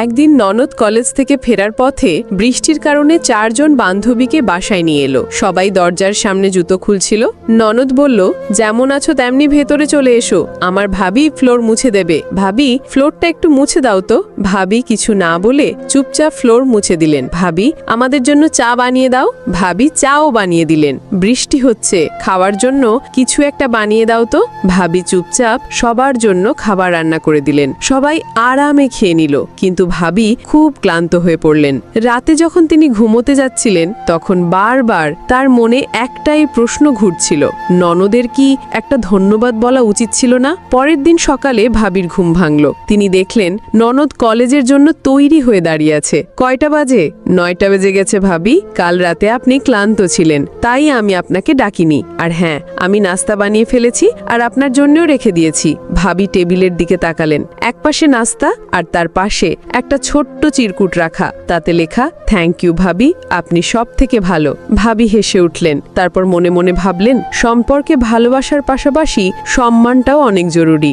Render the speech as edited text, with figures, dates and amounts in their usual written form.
একদিন ননদ কলেজ থেকে ফেরার পথে বৃষ্টির কারণে 4 জন বান্ধবীকে বাসায় নিয়ে এলো। সবাই দরজার সামনে জুতো খুলছিল। ননদ বলল, যেমন আছো তেমনি ভেতরে চলে এসো, আমার ভাবি ফ্লোর মুছে দেবে। ভাবি, ফ্লোরটা একটু মুছে দাও তো। ভাবি কিছু না বলে চুপচাপ ফ্লোর মুছে দিলেন। ভাবি, আমাদের জন্য চা বানিয়ে দাও। ভাবি চাও বানিয়ে দিলেন। বৃষ্টি হচ্ছে, খাওয়ার জন্য কিছু একটা বানিয়ে দাও তো। ভাবি চুপচাপ সবার জন্য খাবার রান্না করে দিলেন। সবাই আরামে খেয়ে নিল, কিন্তু ভাবি খুব ক্লান্ত হয়ে পড়লেন। রাতে যখন তিনি ঘুমোতে যাচ্ছিলেন, তখন বারবার তার মনে একটাই প্রশ্ন ঘুরছিল, ননদের কি একটা ধন্যবাদ বলা উচিত ছিল না? পরের দিন সকালে ভাবির ঘুম ভাঙল। তিনি দেখলেন ননদ কলেজের জন্য তৈরি হয়ে দাঁড়িয়ে আছে। কয়টা বাজে? 9টা বেজে গেছে ভাবি। কাল রাতে আপনি ক্লান্ত ছিলেন, তাই আমি আপনাকে ডাকিনি। আর হ্যাঁ, আমি নাস্তা বানিয়ে ফেলেছি আর আপনার জন্যও রেখে দিয়েছি। ভাবি টেবিলের দিকে তাকালেন। একপাশে নাস্তা আর তার পাশে একটা ছোট্ট চিরকুট রাখা, তাতে লেখা, থ্যাংক ইউ ভাবি, আপনি সব থেকে ভালো। ভাবি হেসে উঠলেন। তারপর মনে মনে ভাবলেন, সম্পর্কে ভালোবাসার পাশাপাশি সম্মানটাও অনেক জরুরি।